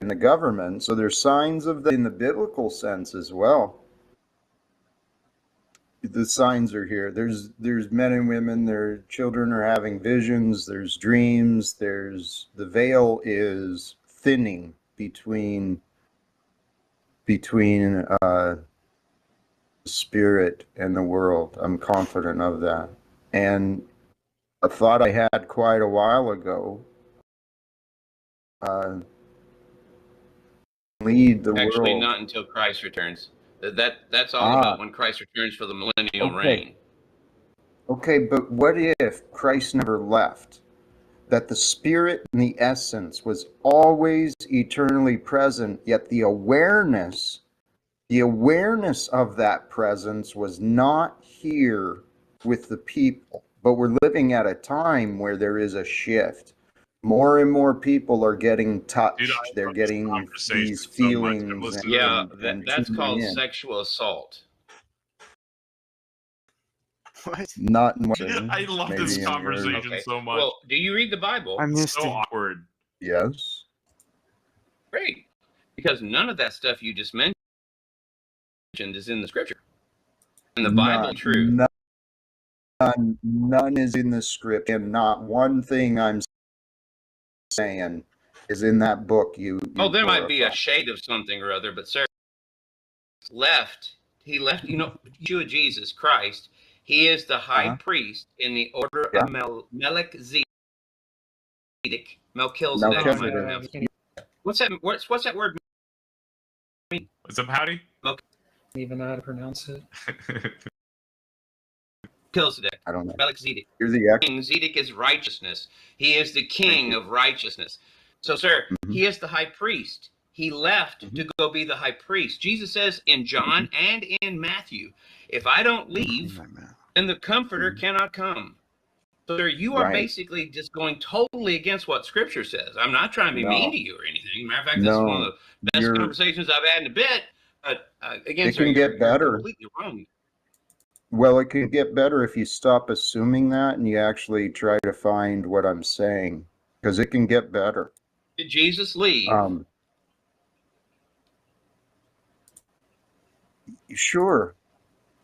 the government. So there's signs of that in the biblical sense as well. The signs are here. There's men and women, their children are having visions, there's dreams, the veil is thinning between the spirit and the world. I'm confident of that. And a thought I had quite a while ago, lead the Actually, world. not until Christ returns. That's all about when Christ returns for the millennial reign. Okay, but what if Christ never left? That the spirit and the essence was always eternally present, yet the awareness of that presence was not here with the people. But we're living at a time where there is a shift. More and more people are getting touched. Dude, they're getting these so feelings. That's called sexual assault. What? Not I love this conversation so much. Well, do you read the Bible? I missed so it. awkward. Yes. Great. Because none of that stuff you just mentioned is in the scripture. And the Bible true. None is in the script, and not one thing I'm saying is in that book. There might be a shade of something or other, but sir, he left, Yeshua Jesus Christ. He is the high priest in the order of Melchizedek. What's that word mean? What's up, howdy? Even know how to pronounce it. Melchizedek. I don't know. Melchizedek. You're the expert. King Zedek is righteousness. He is the king of righteousness. So, sir, he is the high priest. He left to go be the high priest. Jesus says in John and in Matthew, if I don't leave, then the Comforter cannot come. So, sir, you are basically just going totally against what Scripture says. I'm not trying to be mean to you or anything. Matter of fact, this is one of the best conversations I've had in a bit. But again, it sir, can get better. Completely wrong. Well, it can get better if you stop assuming that and you actually try to find what I'm saying, because it can get better. Did Jesus leave? Sure.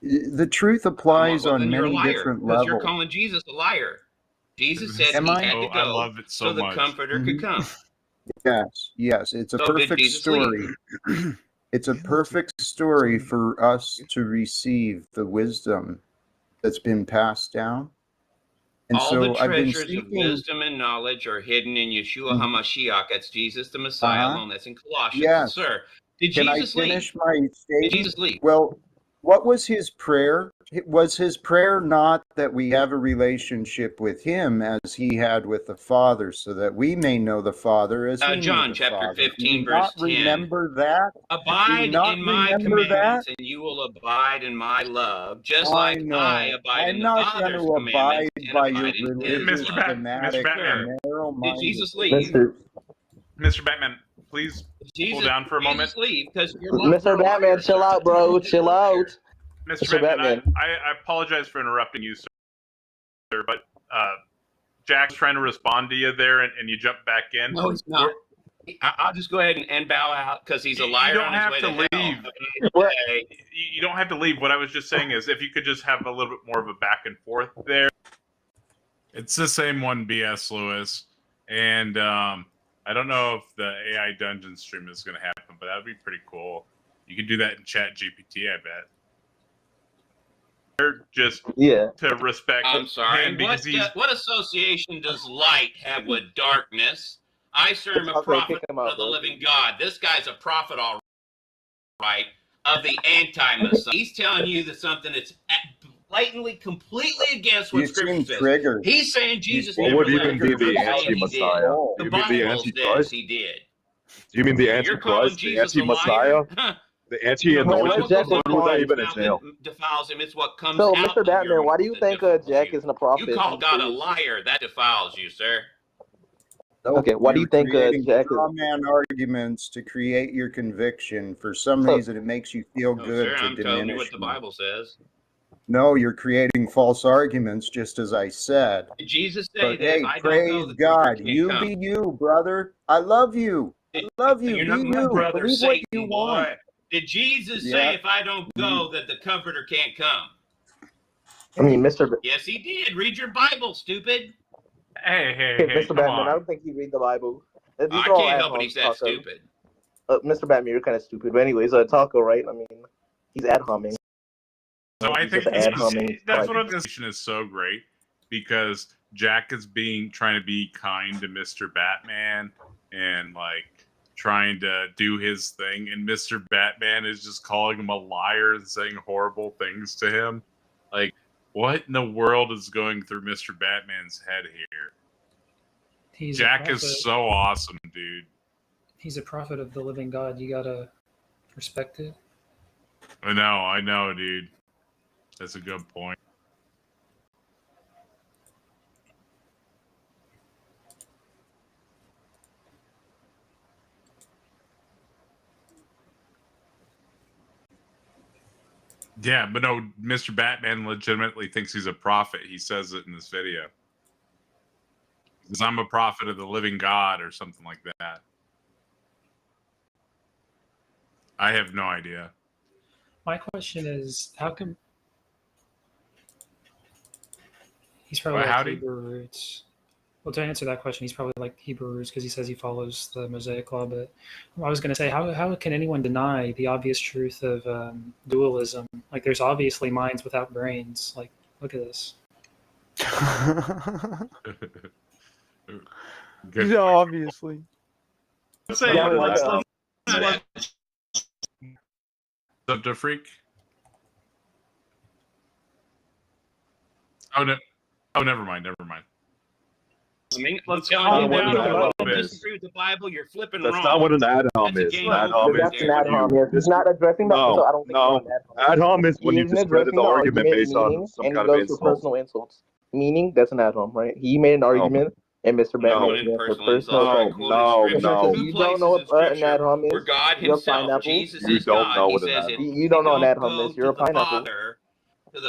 The truth applies on many different levels. You're calling Jesus a liar. Jesus said he had to go I love it so the much. Comforter could come. Yes. It's a perfect story. It's a perfect story for us to receive the wisdom that's been passed down. And all so the treasures I've been of wisdom and knowledge are hidden in Yeshua HaMashiach. That's Jesus the Messiah alone. That's in Colossians. Yes. Sir, did Can Jesus I finish leave? my statement? Did Jesus leave? Well, what was his prayer? Was his prayer not that we have a relationship with him as he had with the Father, so that we may know the Father as he John knew the chapter Father? 15, verse 10. Remember that? Abide in my commandments, and you will abide in my love, just like I abide in the Father's commandments and abide in his Mr. love. Mr. Batman. Did Jesus leave? Mr. Batman, please pull down for a moment. Jesus leave, because Mr. Batman, chill out, bro. Chill out. Mr. Batman, I apologize for interrupting you, sir, but Jack's trying to respond to you there, and you jumped back in. No, he's not. I'll just go ahead and bow out because he's a liar. You don't have to leave. You don't have to leave. What I was just saying is, if you could just have a little bit more of a back and forth there. It's the same one, BS Lewis, and I don't know if the AI dungeon stream is going to happen, but that would be pretty cool. You could do that in Chat GPT, I bet. Just to respect. I'm sorry. him because What association does light have with darkness? I serve a prophet of the living God. This guy's a prophet, all right, of the anti-Messiah. He's telling you that something that's blatantly, completely against what Scripture says. He's saying Jesus never would left. even be the anti-Messiah? The Bible says he did. You mean the Antichrist, the anti-Messiah? The anti-anointed? What would that even entail? Defiles him. It's what comes So, out Mr. Batman, why do you think Jack isn't a prophet? You call God a liar. That defiles you, sir. Okay, why do you think Jack is... man arguments to create your conviction? For some reason, it makes you feel good to I'm telling you diminish what the Bible says. No, you're creating false arguments, just as I said. Did Jesus say but that? Hey, praise God. You be you, brother. I love you. love you. You're Be not my you. brother, Believe what Satan, you boy. want. Did Jesus Yeah. say if I don't go that the Comforter can't come? I mean, Mr. Yes, he did. Read your Bible, stupid. Hey, Mr. come Batman, I on. don't think you read the Bible. These I are all can't help it. ad He's that homs, Taco. stupid. Mr. Batman, you're kind of stupid. But anyways, Taco, right? I mean, he's ad homing. So I He's think just ad homing. that's what this is so great because Jack is trying to be kind to Mr. Batman and like trying to do his thing, and Mr. Batman is just calling him a liar and saying horrible things to him. Like, what in the world is going through Mr. Batman's head here? Jack is so awesome, dude. He's a prophet of the living God. You gotta respect it. I know, dude. That's a good point. Yeah, but no, Mr. Batman legitimately thinks he's a prophet. He says it in this video. Because I'm a prophet of the living God or something like that. I have no idea. My question is, how come he's probably Well, like howdy? Hebrew roots? Well, to answer that question, he's probably like Hebrew roots because he says he follows the Mosaic Law. But I was going to say, how can anyone deny the obvious truth of dualism? Like, there's obviously minds without brains. Like, look at this. Good Yeah, point. obviously. Let's say, Yeah, let's What's up, to freak? Oh no! Oh, never mind. let's calm calm down down a little a bit. Disagree with the Bible, you're flipping That's wrong. not what an ad hom That's a is. game An ad hom over is That's an ad there. hom. Yes, he's not addressing that, so I don't think no. he's an ad hom. Ad hom is when He you isn't discredit addressing the argument based on meaning, some and he kind of goes for insult. personal insults. Meaning, that's an ad hom, right? He made an argument, and Mr. Batman No, is there for personal personal insults. I insults. quoted scripture. no. Two You don't know places in what an ad scripture hom where is? God You're a himself, pineapple. Jesus You is don't God. know He what an says ad it. hom is. You don't know an ad hom Go is. You're a to the pineapple. Father, to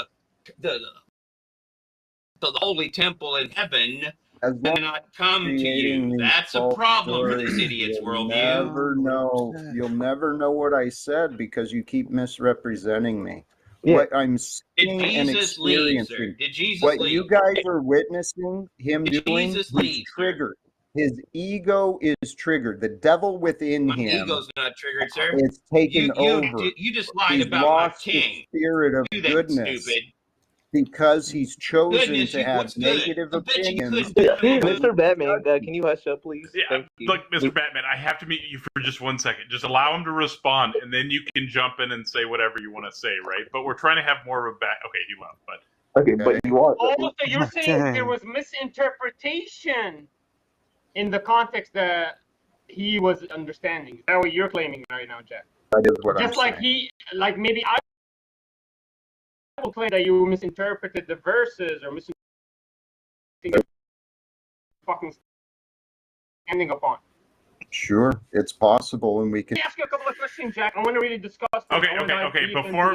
the holy temple in heaven, As long and not come to creating you. these That's a false problem for this stories, idiot's you'll worldview. never know. You'll never know what I said because you keep misrepresenting me. Yeah. What I'm Did seeing and Jesus leave, sir? experiencing, Did Jesus what leave? you guys are witnessing him Did doing, Jesus he's leave, sir? triggered. His ego is triggered. The devil within My him ego's not triggered, sir. is taken over. You just lied He's about my lost the king. spirit of Do that, goodness stupid. because he's chosen Goodness, to have what's good? negative I bet you opinions. could do it. Mr. Batman, can you hush up, please? Yeah, Thank you. look, Mr. Batman, I have to meet you for just 1 second. Just allow him to respond, and then you can jump in and say whatever you want to say, right? But we're trying to have more of a back. Okay, he left, but Okay, but you are. Oh, so you're saying there was misinterpretation in the context that he was understanding. Is that what you're claiming right now, Jack? That is what Just I'm like saying. maybe I will claim that you misinterpreted the verses or misinterpreted fucking standing upon. Sure, it's possible, and we can. Let me ask you a couple of questions, Jack. I want to really discuss this. okay.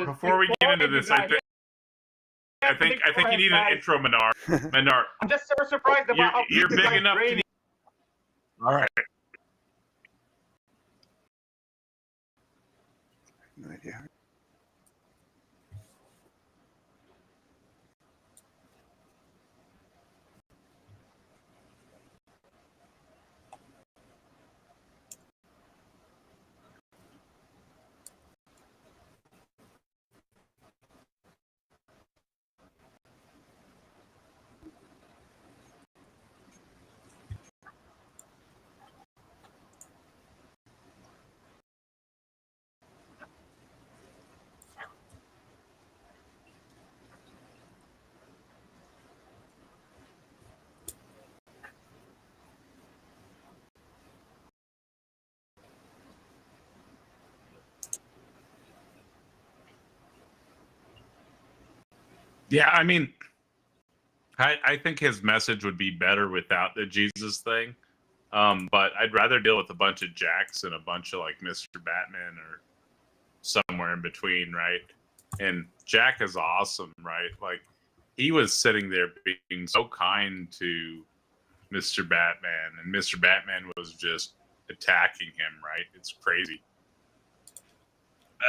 Before we get into this, I think you need an intro, Minar. Minar, I'm just so surprised about how you're big enough to need. All right. No idea. Yeah, I mean, I think his message would be better without the Jesus thing. But I'd rather deal with a bunch of Jacks and a bunch of like Mr. Batman or somewhere in between, right? And Jack is awesome, right? Like he was sitting there being so kind to Mr. Batman, and Mr. Batman was just attacking him, right? It's crazy.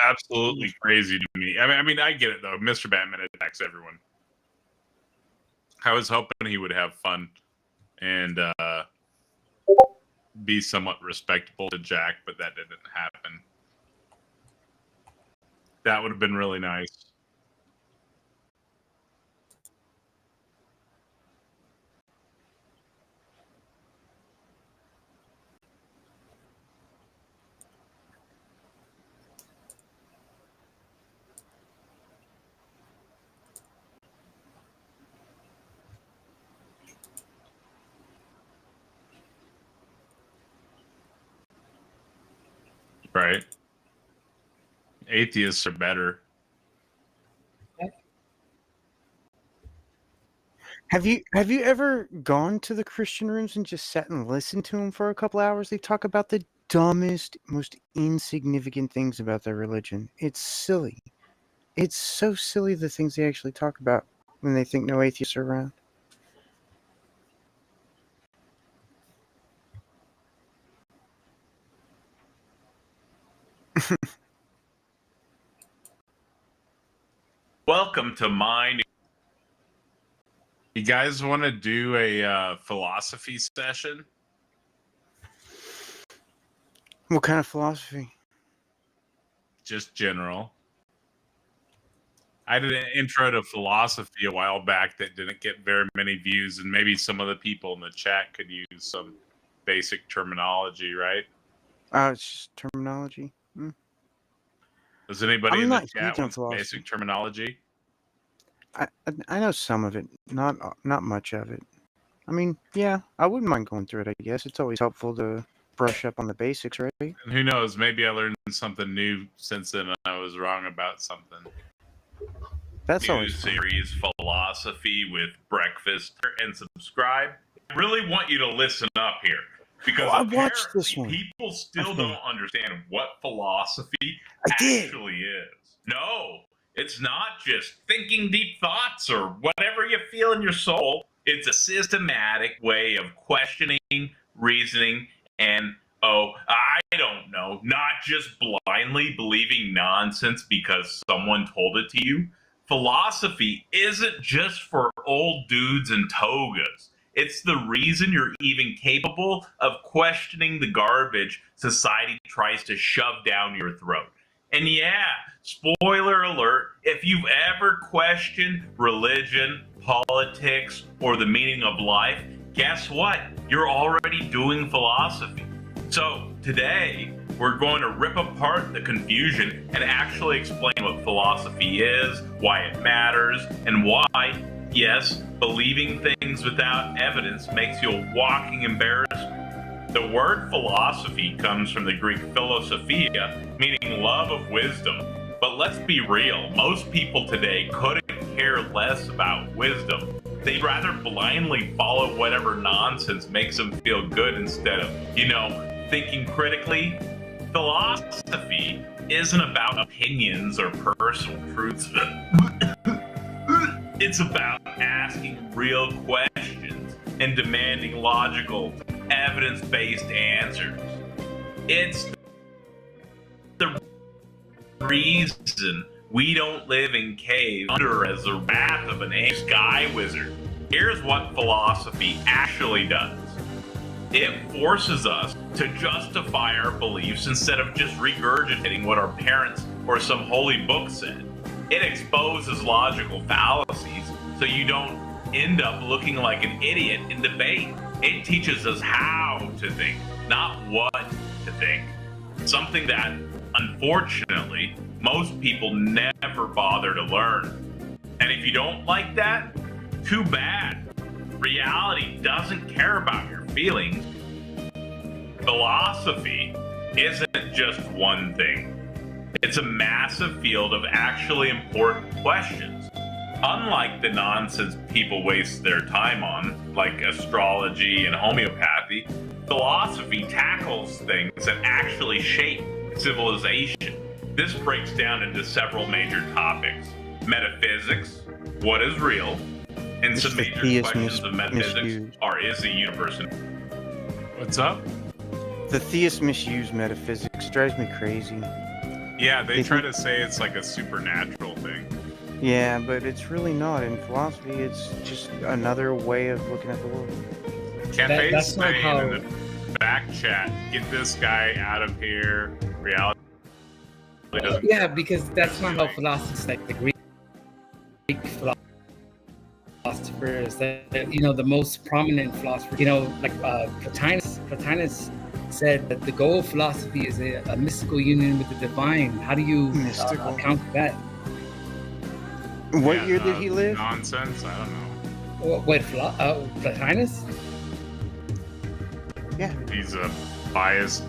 Absolutely crazy to me. I mean, I get it though. Mr. Batman attacks everyone. I was hoping he would have fun and be somewhat respectable to Jack, but that didn't happen. That would have been really nice. Right. Atheists are better. Have you ever gone to the Christian rooms and just sat and listened to them for a couple hours? They talk about the dumbest, most insignificant things about their religion. It's silly. It's so silly the things they actually talk about when they think no atheists are around. Welcome to my new. You guys want to do a philosophy session? What kind of philosophy? Just general. I did an intro to philosophy a while back that didn't get very many views, and maybe some of the people in the chat could use some basic terminology, right? It's just terminology. Does anybody I'm in the not chat huge on want philosophy. basic terminology? I know some of it, not much of it. I mean, yeah, I wouldn't mind going through it, I guess. It's always helpful to brush up on the basics, right? And who knows? Maybe I learned something new since then and I was wrong about something. That's New always fun. series Philosophy with Breakfast and subscribe. I really want you to listen up here because I watched this one. people still don't understand what philosophy did. actually is. No, it's not just thinking deep thoughts or whatever you feel in your soul. It's a systematic way of questioning, reasoning, and I don't know, not just blindly believing nonsense because someone told it to you. Philosophy isn't just for old dudes in togas. It's the reason you're even capable of questioning the garbage society tries to shove down your throat. And yeah, spoiler alert, if you've ever questioned religion, politics, or the meaning of life, guess what? You're already doing philosophy. So today, we're going to rip apart the confusion and actually explain what philosophy is, why it matters, and why, yes, believing things without evidence makes you a walking embarrassment. The word philosophy comes from the Greek philosophia, meaning love of wisdom. But let's be real, most people today couldn't care less about wisdom. They'd rather blindly follow whatever nonsense makes them feel good instead of, thinking critically. Philosophy isn't about opinions or personal truths. It's about asking real questions and demanding logical, evidence-based answers. It's the reason we don't live in caves under as the wrath of an sky wizard. Here's what philosophy actually does. It forces us to justify our beliefs instead of just regurgitating what our parents or some holy book said. It exposes logical fallacies so you don't end up looking like an idiot in debate. It teaches us how to think, not what to think. Something that, unfortunately, most people never bother to learn. And if you don't like that, too bad. Reality doesn't care about your feelings. Philosophy isn't just one thing. It's a massive field of actually important questions. Unlike the nonsense people waste their time on, like astrology and homeopathy, philosophy tackles things that actually shape civilization. This breaks down into several major topics: metaphysics, what is real, and some major questions of metaphysics are: is the universe? What's up? The theists misuse metaphysics. It drives me crazy. Yeah, they try to say it's like a supernatural thing. Yeah, but it's really not. In philosophy, it's just another way of looking at the world. Cafe's saying in the back chat, get this guy out of here. Reality doesn't. Yeah, because that's not how philosophy, like the Greek philosophers, that the most prominent philosopher, like Plotinus said that the goal of philosophy is a mystical union with the divine. How do you account for that? What year did he live? Nonsense. I don't know. What Plotinus? Yeah. He's a biased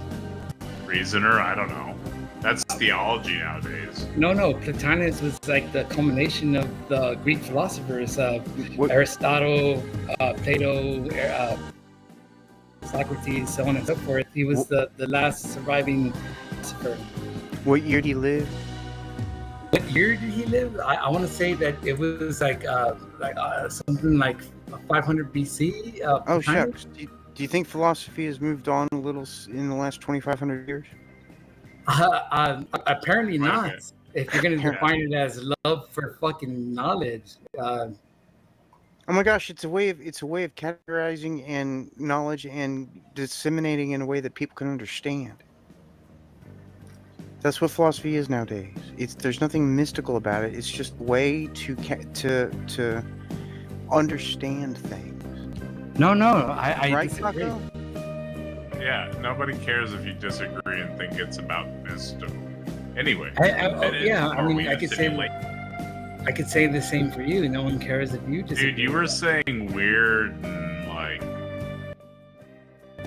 reasoner. I don't know. That's theology nowadays. No. Plotinus was like the culmination of the Greek philosophers, Aristotle, Plato, Socrates, so on and so forth. He was the last surviving philosopher. What year did he live? What year did he live? I want to say that it was like something like 500 BC. Oh, shucks. Do you think philosophy has moved on a little in the last 2,500 years? Apparently not. If you're going to define it as love for fucking knowledge. Oh my gosh, it's a way of categorizing and knowledge and disseminating in a way that people can understand. That's what philosophy is nowadays. There's nothing mystical about it. It's just a way to understand things. No, I right, disagree. Taco? Yeah, nobody cares if you disagree and think it's about mystical. Anyway. I could say the same for you. No one cares if you disagree. Dude, you were saying weird and like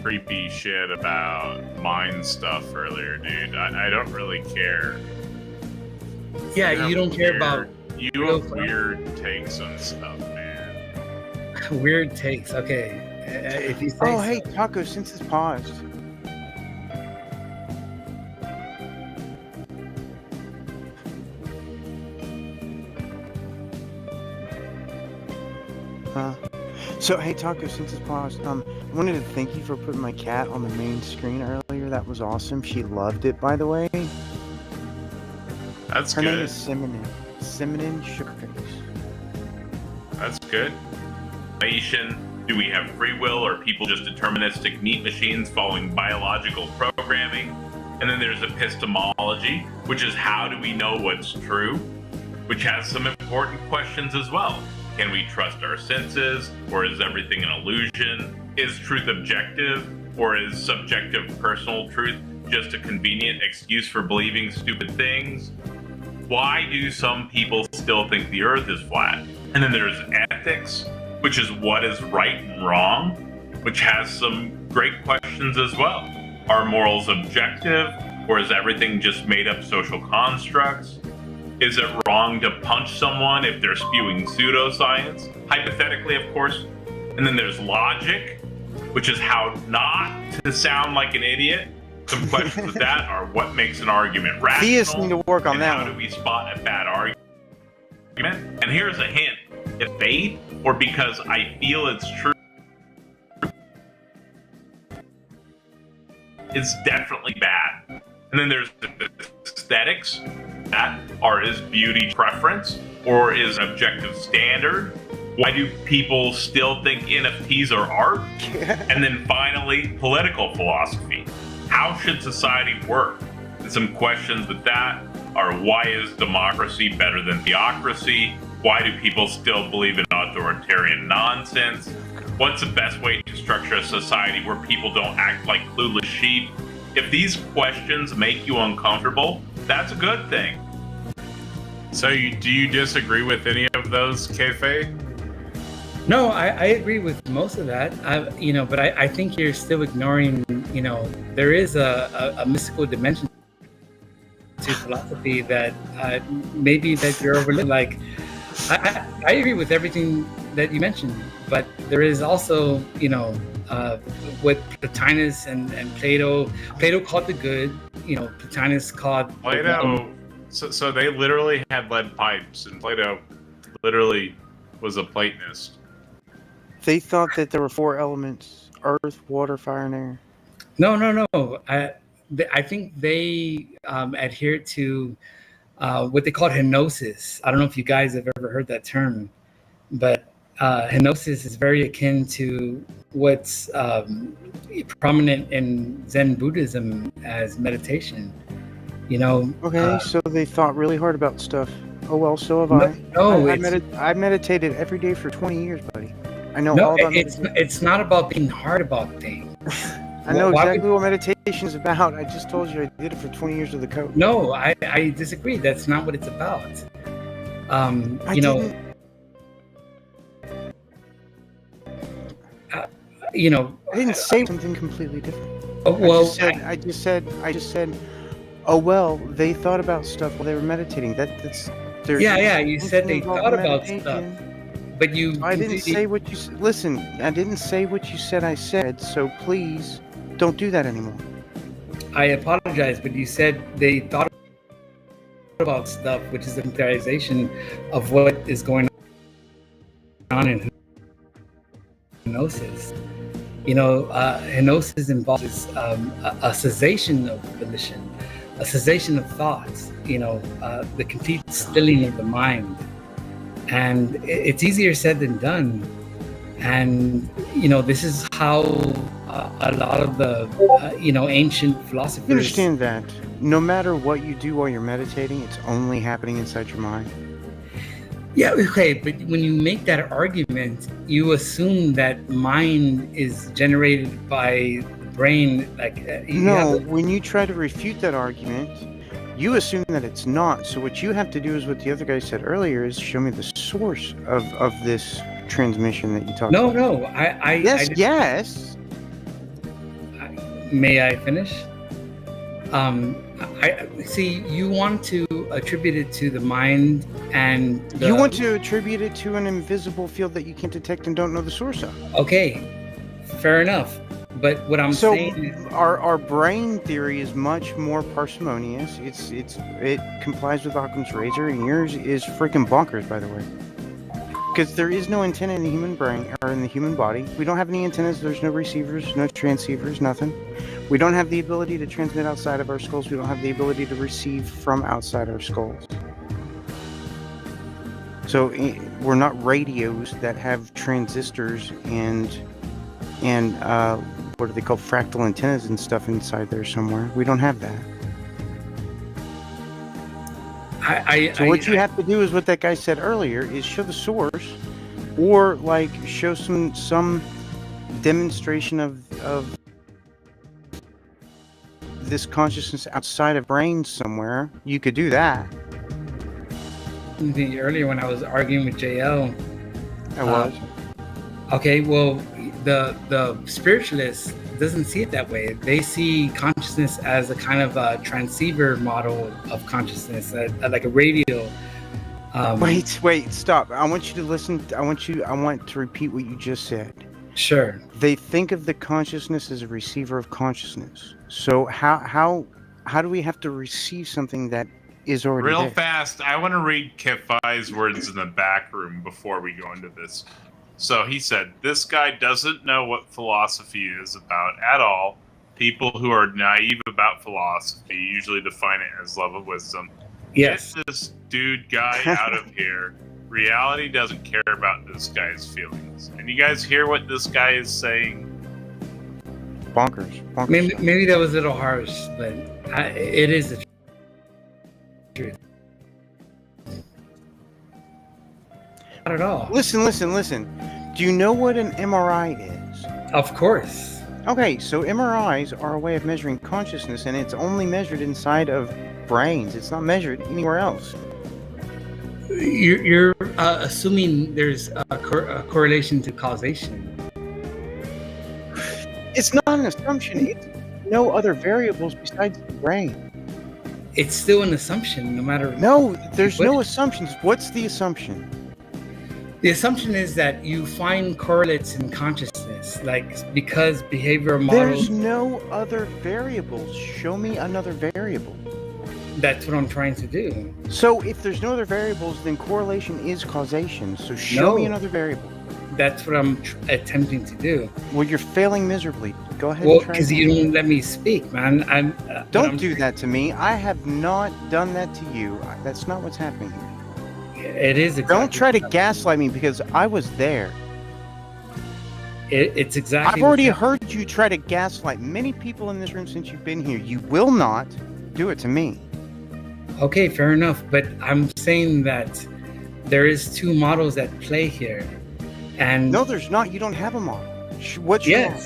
creepy shit about mind stuff earlier, dude. I don't really care. Yeah, you don't care about. You have weird takes on stuff, man. Weird takes. Okay. If you say hey, Taco, since it's paused. So, hey, Taco, since it's paused, I wanted to thank you for putting my cat on the main screen earlier. That was awesome. She loved it, by the way. That's Her good. name is Simonin. Simonin Sugarface. That's good. Do we have free will, or are people just deterministic meat machines following biological programming? And then there's epistemology, which is how do we know what's true, which has some important questions as well. Can we trust our senses, or is everything an illusion? Is truth objective, or is subjective personal truth just a convenient excuse for believing stupid things? Why do some people still think the earth is flat? And then there's ethics, which is what is right and wrong, which has some great questions as well. Are morals objective, or is everything just made up social constructs? Is it wrong to punch someone if they're spewing pseudoscience? Hypothetically, of course. And then there's logic, which is how not to sound like an idiot. Some questions with that are what makes an argument rational? Theists need to work on that. How do we spot a bad argument? And here's a hint. If faith, or because I feel it's true, it's definitely bad. And then there's aesthetics. Is beauty preference, or is an objective standard? Why do people still think NFTs are art? And then finally, political philosophy. How should society work? And some questions with that are, why is democracy better than theocracy? Why do people still believe in authoritarian nonsense? What's the best way to structure a society where people don't act like clueless sheep? If these questions make you uncomfortable, that's a good thing. So do you disagree with any of those, Kefe? No, I agree with most of that. But I think you're still ignoring. There is a mystical dimension to philosophy that maybe that you're overlooking. Like, I agree with everything that you mentioned, but there is also, what Plotinus and Plato called the good. Plotinus called Plato. So they literally had lead pipes, and Plato literally was a Platonist. They thought that there were 4 elements: earth, water, fire, and air. No. I think they adhere to what they call hypnosis. I don't know if you guys have ever heard that term, but hypnosis is very akin to what's prominent in Zen Buddhism as meditation. You know. Okay, so they thought really hard about stuff. Oh well, so have I. No, I meditated every day for 20 years, buddy. I know no, all about it's not about being hard about things. I know exactly what meditation is about. I just told you I did it for 20 years with the coach. No, I disagree. That's not what it's about. I didn't say something completely different. Oh, well, I just said. Oh well, they thought about stuff while they were meditating. That's. Yeah. You said they thought about stuff, but I didn't say what you. Listen, I didn't say what you said. I said so. Please, don't do that anymore. I apologize, but you said they thought about stuff, which is the characterization of what is going on in hypnosis. Hypnosis involves a cessation of volition, a cessation of thoughts, the complete stilling of the mind. And it's easier said than done. And, this is how a lot of the, ancient philosophers... You understand that no matter what you do while you're meditating, it's only happening inside your mind. Yeah, okay, but when you make that argument, you assume that mind is generated by the brain. When you try to refute that argument, you assume that it's not. So what you have to do is what the other guy said earlier is show me the source of this transmission that you talked about. No, Yes. May I finish? I see you want to attribute it to the mind and you want to attribute it to an invisible field that you can't detect and don't know the source of. Okay, fair enough. But what I'm saying is our brain theory is much more parsimonious. It complies with Occam's razor, and yours is freaking bonkers, by the way. Because there is no antenna in the human brain or in the human body. We don't have any antennas. There's no receivers, no transceivers, nothing. We don't have the ability to transmit outside of our skulls. We don't have the ability to receive from outside our skulls. So we're not radios that have transistors and what are they called, fractal antennas and stuff inside there somewhere. We don't have that. So what you have to do is what that guy said earlier is show the source, or like show some demonstration of this consciousness outside of brain somewhere. You could do that. Earlier when I was arguing with JL, I was. Okay, well, the spiritualist doesn't see it that way. They see consciousness as a kind of a transceiver model of consciousness, like a radio. Wait, stop. I want you to listen. I want to repeat what you just said. Sure. They think of the consciousness as a receiver of consciousness. So how do we have to receive something that is already real there? Fast? I want to read Kifai's words in the back room before we go into this. So he said, this guy doesn't know what philosophy is about at all. People who are naive about philosophy usually define it as love of wisdom. Yes. Get this guy out of here. Reality doesn't care about this guy's feelings. And you guys hear what this guy is saying? Bonkers. Maybe that was a little harsh, but it is the truth. Not at all. Listen. Do you know what an MRI is? Of course. Okay, so MRIs are a way of measuring consciousness, and it's only measured inside of brains. It's not measured anywhere else. You're assuming there's a correlation to causation. It's not an assumption. It's no other variables besides the brain. It's still an assumption, no matter... No, there's no assumptions. What's the assumption? The assumption is that you find correlates in consciousness, like because behavioral models... There's no other variables. Show me another variable. That's what I'm trying to do. So if there's no other variables, then correlation is causation. So show me another variable. that's what I'm attempting to do. Well, you're failing miserably. Go ahead. Well, and try because again. you don't let me speak, man. Don't do that to me. I have not done that to you. That's not what's happening here. It is. Exactly Don't try to gaslight me because I was there. It's exactly. I've already heard you try to gaslight many people in this room since you've been here. You will not do it to me. Okay, fair enough. But I'm saying that there is two models at play here, and no, there's not. You don't have a model. What's your model?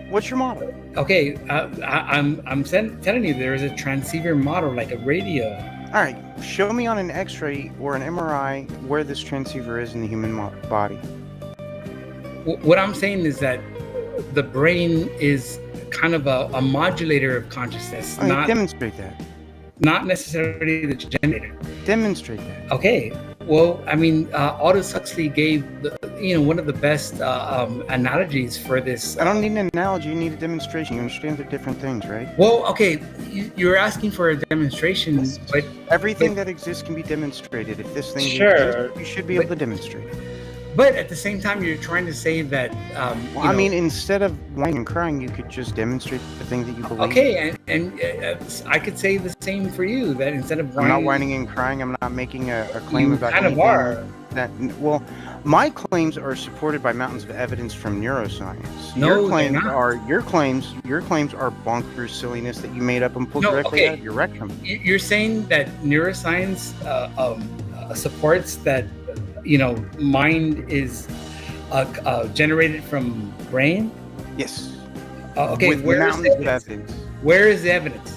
What's your model? Okay, I'm telling you, there is a transceiver model, like a radio. All right, show me on an X-ray or an MRI where this transceiver is in the human body. What I'm saying is that the brain is kind of a modulator of consciousness. All right, demonstrate that. Not necessarily the generator. Demonstrate that. Okay. Well, I mean, Aldous Huxley gave one of the best analogies for this. I don't need an analogy. You need a demonstration. You understand they're different things, right? Well, okay, you're asking for a demonstration, but everything that exists can be demonstrated. If this thing exists, you should be able to demonstrate it. But at the same time, you're trying to say that. I mean, instead of whining and crying, you could just demonstrate the thing that you believe. Okay, and I could say the same for you. That instead of I'm not whining and crying. I'm not making a claim about kind anything. Of are. That well, my claims are supported by mountains of evidence from neuroscience. No, your claims are bonkers silliness that you made up and pulled directly out of your rectum. You're saying that neuroscience supports that. Mind is generated from brain? Yes. Okay, where is the evidence? Where is the evidence?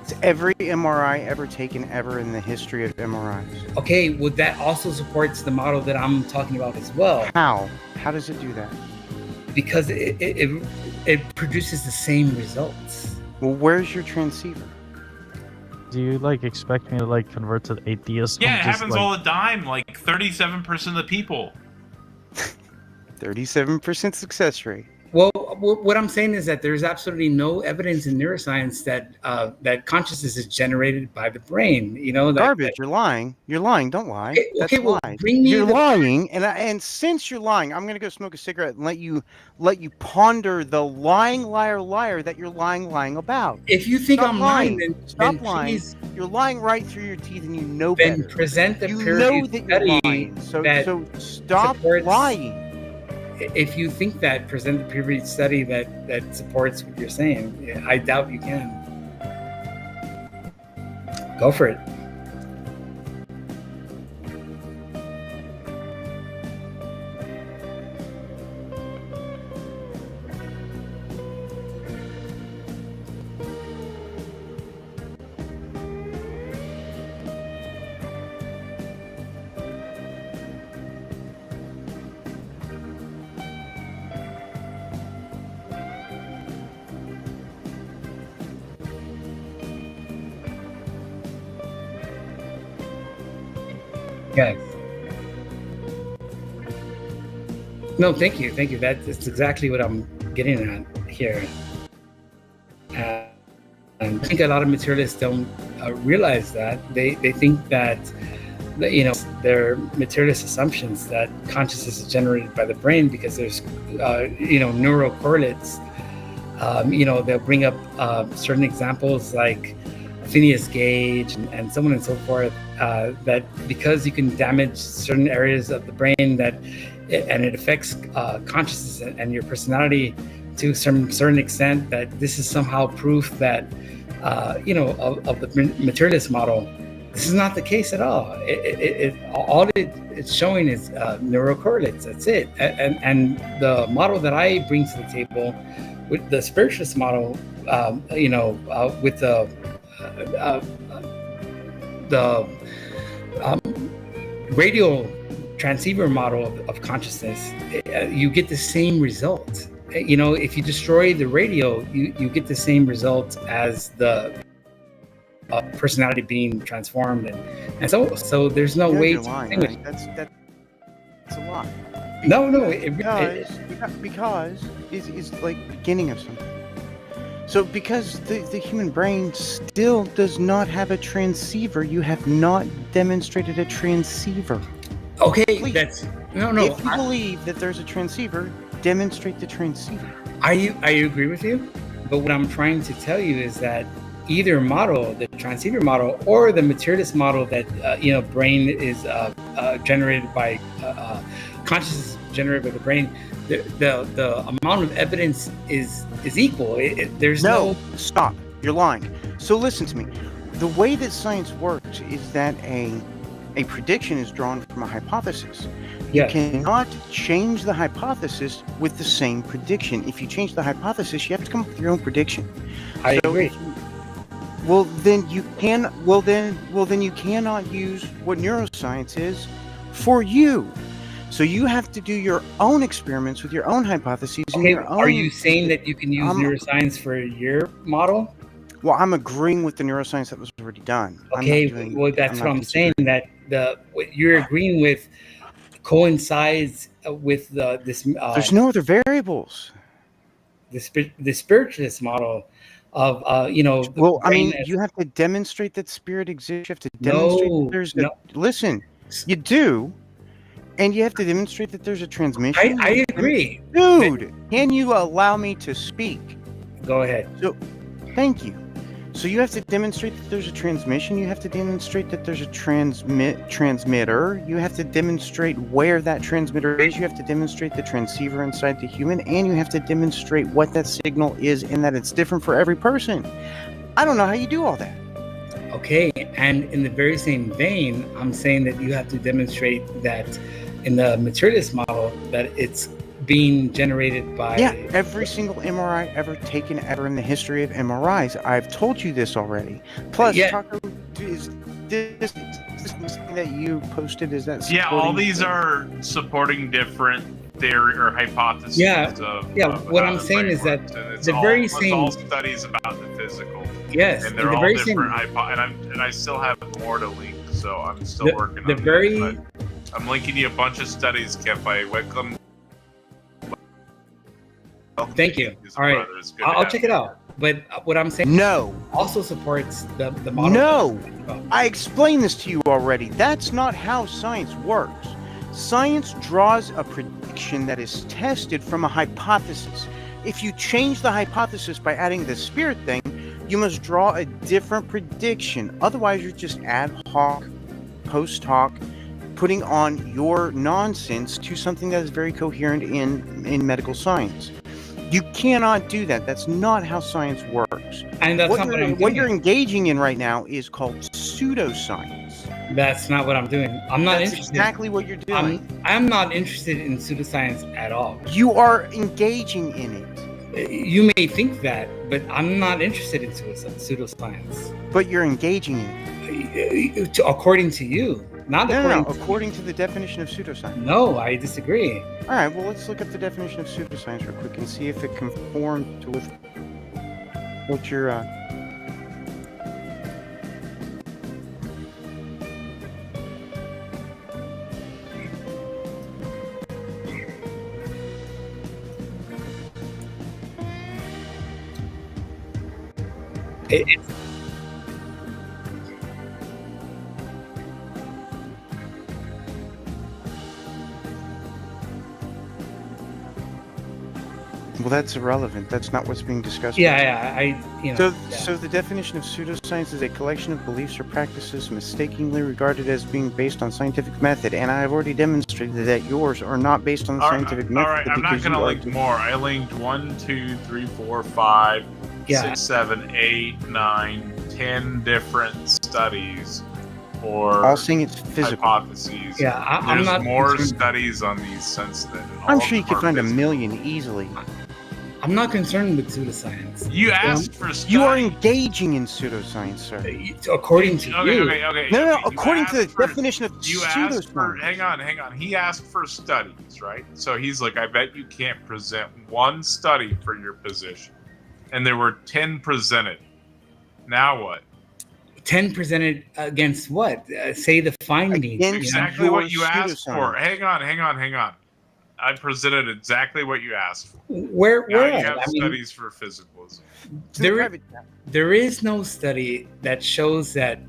It's every MRI ever taken ever in the history of MRIs. Okay, well, that also supports the model that I'm talking about as well. How? How does it do that? Because it produces the same results. Well, where's your transceiver? Do you expect me to convert to atheist? Yeah, it happens all the time. 37% of the people. 37% success rate. Well, what I'm saying is that there's absolutely no evidence in neuroscience that consciousness is generated by the brain. Garbage. You're lying. You're lying. Don't lie. That's well, lies. bring me you're lying, and since you're lying, I'm gonna go smoke a cigarette and let you ponder the lying liar that you're lying about. If you think I'm lying, then stop lying. You're lying right through your teeth, and you know then better. Present the peer-reviewed study. So stop lying. If you think that, present the peer-reviewed study that supports what you're saying. I doubt you can. Go for it. Yes. No, thank you. That's exactly what I'm getting at here. And I think a lot of materialists don't realize that. They think that, their materialist assumptions that consciousness is generated by the brain because there's, neural correlates. They'll bring up certain examples like Phineas Gage and so on and so forth, that because you can damage certain areas of the brain and it affects consciousness and your personality to some certain extent, that this is somehow proof that of the materialist model. This is not the case at all. All it's showing is neural correlates. That's it. And the model that I bring to the table with the spiritualist model, with the radio transceiver model of consciousness, you get the same result. If you destroy the radio, you get the same result as the personality being transformed, and so there's no way to lying, right? That's a lie. Because it's like beginning of something. So because the human brain still does not have a transceiver, you have not demonstrated a transceiver. Okay, Please. No, If you believe that there's a transceiver, demonstrate the transceiver. I agree with you, but what I'm trying to tell you is that either model, the transceiver model or the materialist model that brain is generated by consciousness generated by the brain, the amount of evidence is equal. There's no stop. You're lying. So listen to me. The way that science works is that a prediction is drawn from a hypothesis. You cannot change the hypothesis with the same prediction. If you change the hypothesis, you have to come up with your own prediction. I agree. Then you cannot use what neuroscience is for you. So you have to do your own experiments with your own hypotheses. Okay, and your own... Are you saying that you can use neuroscience for your model? Well, I'm agreeing with the neuroscience that was already done. Okay, that's what I'm saying. That what you're agreeing with coincides with this. There's no other variables. The spiritualist model of Well, I mean, you have to demonstrate that spirit exists. You have to demonstrate that there's listen, you do. And you have to demonstrate that there's a transmission. I agree. Dude, can you allow me to speak? Go ahead. So, thank you. So you have to demonstrate that there's a transmission. You have to demonstrate that there's a transmitter. You have to demonstrate where that transmitter is. You have to demonstrate the transceiver inside the human. And you have to demonstrate what that signal is and that it's different for every person. I don't know how you do all that. Okay, and in the very same vein, I'm saying that you have to demonstrate that in the materialist model that it's being generated by... Yeah, every single MRI ever taken ever in the history of MRIs. I've told you this already. Plus, Taco, is this thing that you posted, is that Yeah, all these are supporting different theory or hypotheses. What I'm saying is that the very same... It's all studies about the physical. Yes, and they're all different and I still have more to link, so I'm still working on it. I'm linking you a bunch of studies kept by Wickham. Thank you. All right, I'll check it out. But what I'm saying also supports the model. No, I explained this to you already. That's not how science works. Science draws a prediction that is tested from a hypothesis. If you change the hypothesis by adding the spirit thing, you must draw a different prediction. Otherwise, you're just ad hoc, post hoc, putting on your nonsense to something that is very coherent in medical science. You cannot do that. That's not how science works. And that's what you're engaging in right now is called pseudoscience. That's not what I'm doing. I'm not interested. That's exactly what you're doing. I'm not interested in pseudoscience at all. You are engaging in it. You may think that, but I'm not interested in pseudoscience. But you're engaging in it. According to you. According to the definition of pseudoscience. No, I disagree. All right, well, let's look up the definition of pseudoscience real quick and see if it conforms to what you're... Well, that's irrelevant. That's not what's being discussed. So the definition of pseudoscience is a collection of beliefs or practices mistakenly regarded as being based on scientific method, and I have already demonstrated that yours are not based on the scientific method. All right, I'm not going to link more. I linked 1, 2, 3, 4, 5, 6, 7, 8, 9, 10 different studies or all saying it's physical hypotheses. I'm There's not more concerned. Studies on these since then. I'm sure you could find a million easily. I'm not concerned with pseudoscience. You asked for study. You are engaging in pseudoscience, sir. According to you. Okay. No. According to the definition of pseudoscience. Hang on. He asked for studies, right? So he's like, I bet you can't present one study for your position. And there were 10 presented. Now what? 10 presented against what? Say the findings. Exactly what you asked for. Hang on. I presented exactly what you asked for. Where you have studies for physicalism. There is no study that shows that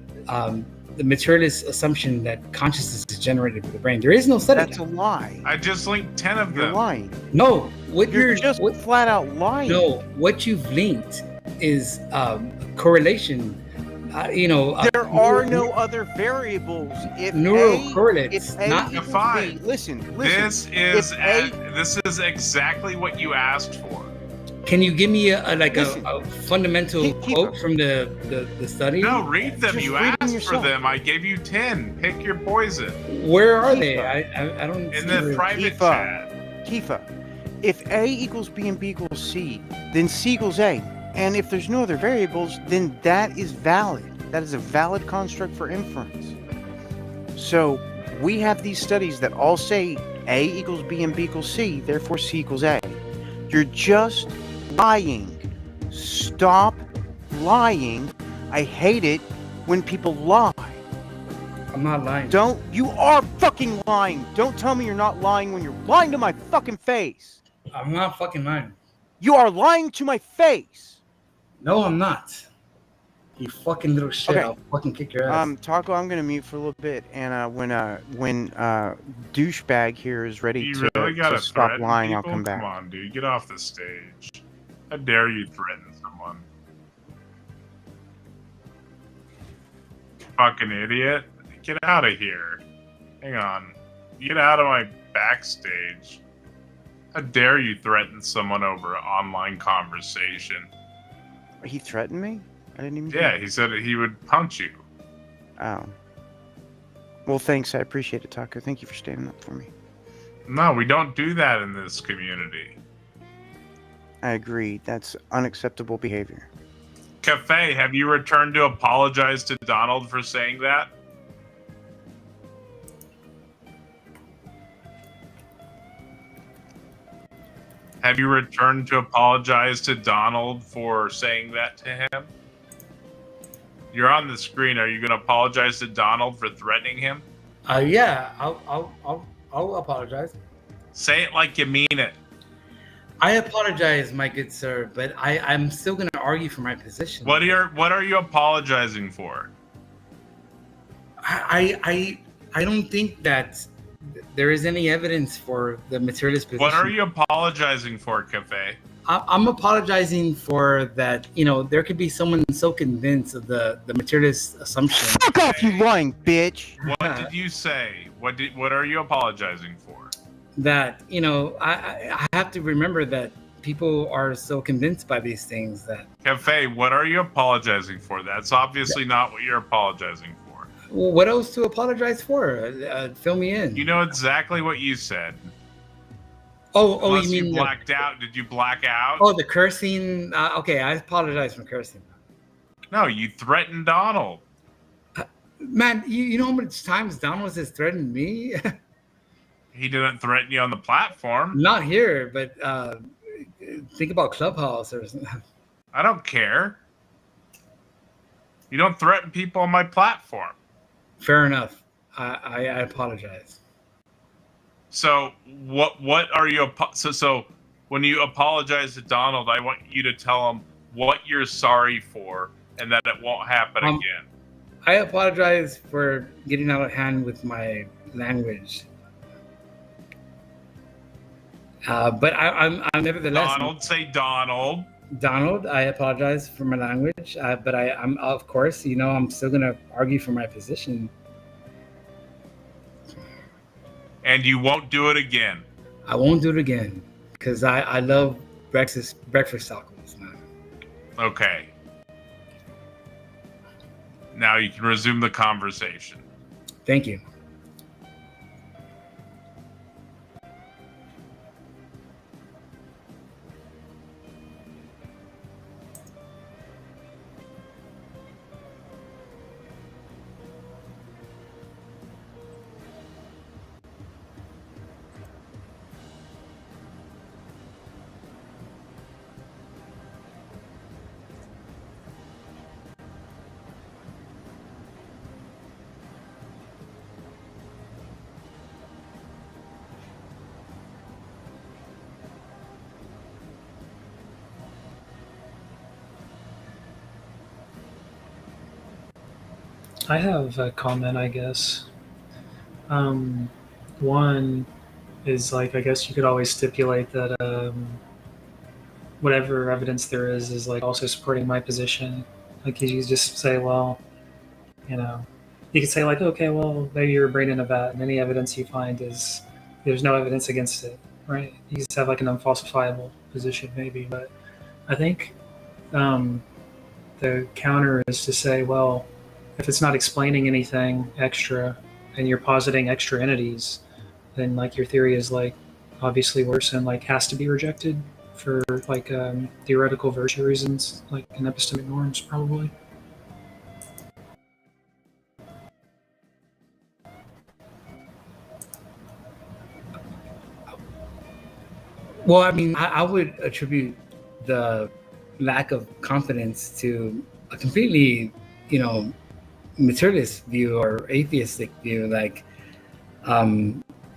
the materialist assumption that consciousness is generated by the brain. There is no study. That's a lie. I just linked 10 of You're them. lying. No, what You're just flat out lying. No, what you've linked is correlation. There are no other variables. If neural correlates. If A Not equals fine. B, listen. This is exactly what you asked for. Can you give me a fundamental Keep quote from the study? No, read them. Just You read them asked for yourself. them. I gave you 10. Pick your poison. Where are they? I don't. In see the where- private Kifa. chat. Kifa, if A equals B and B equals C, then C equals A. And if there's no other variables, then that is valid. That is a valid construct for inference. So we have these studies that all say A equals B and B equals C, therefore C equals A. You're just lying. Stop lying. I hate it when people lie. I'm not lying. You are fucking lying. Don't tell me you're not lying when you're lying to my fucking face. I'm not fucking lying. You are lying to my face. No, I'm not. You fucking little shit. Okay. I'll fucking kick your ass. Taco, I'm gonna mute for a little bit, and when douchebag here is ready You to, really gotta to stop threaten lying, people? I'll come back. Come on, dude. Get off the stage. How dare you threaten someone? Fucking idiot. Get out of here. Hang on. Get out of my backstage. How dare you threaten someone over an online conversation? He threatened me? I didn't even. Yeah, he said that he would punch you. Oh. Well, thanks. I appreciate it, Taco. Thank you for standing up for me. No, we don't do that in this community. I agree. That's unacceptable behavior. Cafe, have you returned to apologize to Donald for saying that? Have you returned to apologize to Donald for saying that to him? You're on the screen. Are you going to apologize to Donald for threatening him? Yeah, I'll apologize. Say it like you mean it. I apologize, my good sir, but I'm still going to argue for my position. What are you apologizing for? I don't think that there is any evidence for the materialist position. What are you apologizing for, Cafe? I'm apologizing for that. There could be someone so convinced of the materialist assumption. Fuck off, you lying bitch! What did you say? What are you apologizing for? That I have to remember that people are so convinced by these things that. Cafe, what are you apologizing for? That's obviously not what you're apologizing for. Well, what else to apologize for? Fill me in. You know exactly what you said. Oh, Unless you mean blacked out? Did you black out? Oh, the cursing. Okay, I apologize for cursing. No, you threatened Donald. Man, you know how much times Donald has threatened me? He didn't threaten you on the platform. Not here, but think about Clubhouse or something. I don't care. You don't threaten people on my platform. Fair enough. I apologize. So what are you so when you apologize to Donald, I want you to tell him what you're sorry for and that it won't happen again. I apologize for getting out of hand with my language. But I'm nevertheless. Donald, say Donald. Donald, I apologize for my language, but I'm of course, I'm still gonna argue for my position. And you won't do it again. I won't do it again because I love breakfast tacos, man. Okay. Now you can resume the conversation. Thank you. I have a comment, I guess. One is like, I guess you could always stipulate that whatever evidence there is like also supporting my position. Like you just say, well, you know, you could say like, okay, well, maybe you're a brain in a vat, and any evidence you find is there's no evidence against it, right? You just have like an unfalsifiable position, maybe. But I think the counter is to say, well, if it's not explaining anything extra, and you're positing extra entities, then like your theory is like obviously worse and like has to be rejected for like theoretical virtue reasons, like in epistemic norms, probably. Well, I mean, I would attribute the lack of confidence to a completely, materialist view or atheistic view. Like,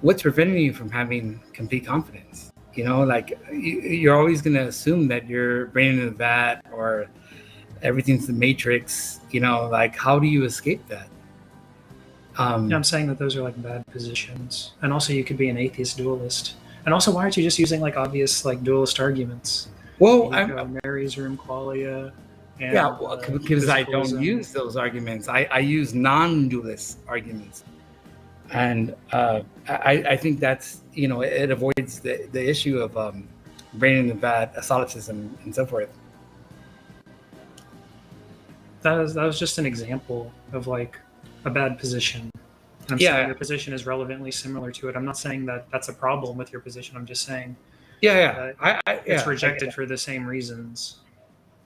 what's preventing you from having complete confidence? Like you're always going to assume that you're brain in the vat or everything's the matrix. Like how do you escape that? Yeah, I'm saying that those are like bad positions, and also you could be an atheist dualist. And also, why aren't you just using like obvious like dualist arguments? Well, Mary's room qualia. And, yeah, because I don't use those arguments. I use non-dualist arguments, and I think that's it avoids the issue of brain in the vat, solipsism, and so forth. That was just an example of like a bad position. I'm saying your position is relevantly similar to it. I'm not saying that that's a problem with your position. I'm just saying it's rejected for the same reasons.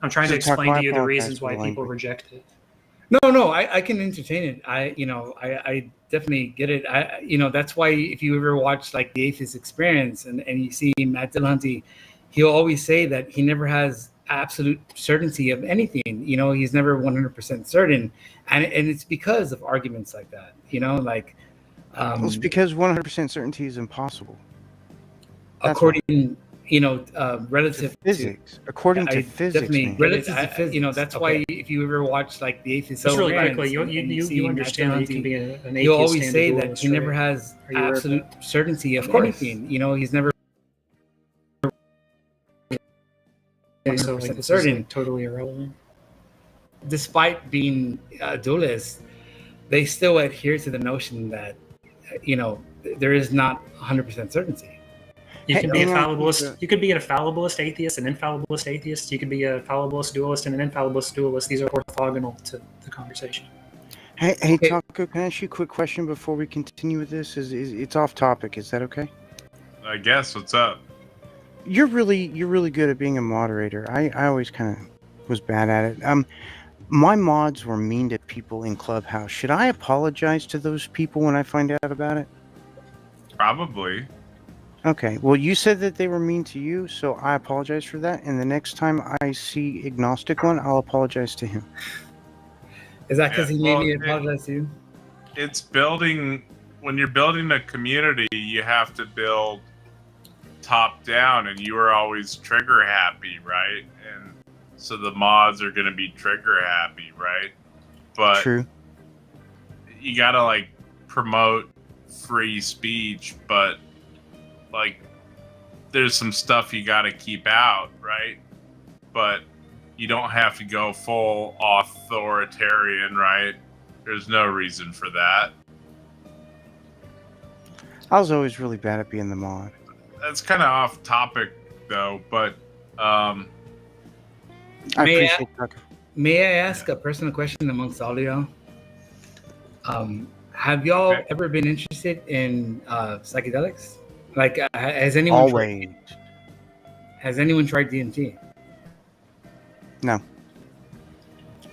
I'm trying to explain to you the reasons why people reject it. No, I can entertain it. I definitely get it. That's why if you ever watch like the Atheist Experience and you see Matt Dillahunty, he'll always say that he never has absolute certainty of anything. He's never 100% certain, and it's because of arguments like that. Well, it's because 100% certainty is impossible. According, relative to physics. According to physics, relative to physics. That's why if you ever watch like the Atheist, just really quickly, you understand that you can be an atheist. He'll always say that he never has absolute certainty of anything. He's never. So like, this is like totally irrelevant. Despite being a dualist, they still adhere to the notion that there is not 100% certainty. You can be a fallibilist. You could be a fallibilist atheist, an infallibilist atheist. You could be a fallibilist dualist and an infallibilist dualist. These are orthogonal to the conversation. Hey, Taco, can I ask you a quick question before we continue with this? It's off topic. Is that okay? I guess. What's up? You're really good at being a moderator. I always kind of was bad at it. My mods were mean to people in Clubhouse. Should I apologize to those people when I find out about it? Probably. Okay. Well, you said that they were mean to you, so I apologize for that. And the next time I see Agnostic One, I'll apologize to him. Is that because he made me apologize to you? It's building. When you're building a community, you have to build top down, and you were always trigger happy, right? And so the mods are going to be trigger happy, right? But true. You got to like promote free speech, but like there's some stuff you got to keep out, right? But you don't have to go full authoritarian, right? There's no reason for that. I was always really bad at being the mod. That's kind of off topic though, but may I ask a personal question amongst all of y'all? Have y'all ever been interested in psychedelics? Like, has anyone tried DMT? No.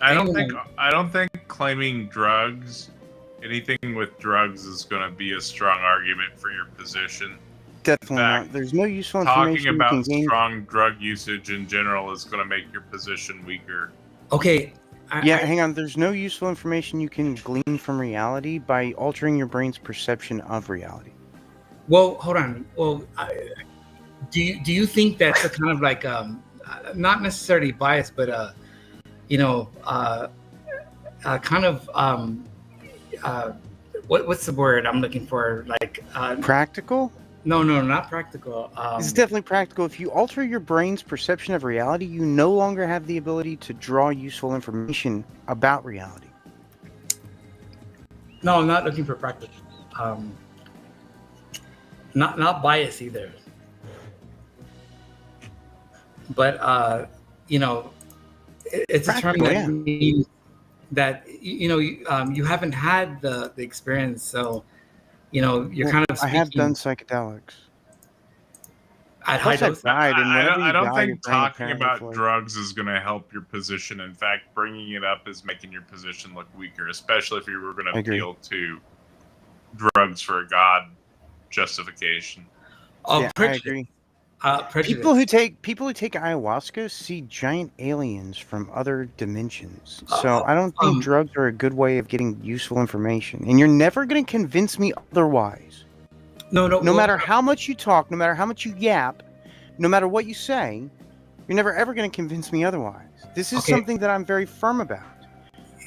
I don't think claiming drugs, anything with drugs, is going to be a strong argument for your position. Definitely not. There's no useful information. Talking about strong drug usage in general is going to make your position weaker. Okay. Hang on. There's no useful information you can glean from reality by altering your brain's perception of reality. Well, hold on. Well, do you think that's a kind of like not necessarily biased, but kind of what's the word I'm looking for? Like practical? No, not practical. It's definitely practical. If you alter your brain's perception of reality, you no longer have the ability to draw useful information about reality. No, I'm not looking for practical. Not bias either. But it's a term that means that you haven't had the experience, so you're kind of speaking. I have done psychedelics. At high dose. I don't think talking about drugs is going to help your position. In fact, bringing it up is making your position look weaker, especially if you were going to appeal to drugs for a God justification. I agree. People who take ayahuasca see giant aliens from other dimensions. So I don't think drugs are a good way of getting useful information. And you're never going to convince me otherwise. No matter how much you talk, no matter how much you yap, no matter what you say, you're never ever going to convince me otherwise. This is something that I'm very firm about.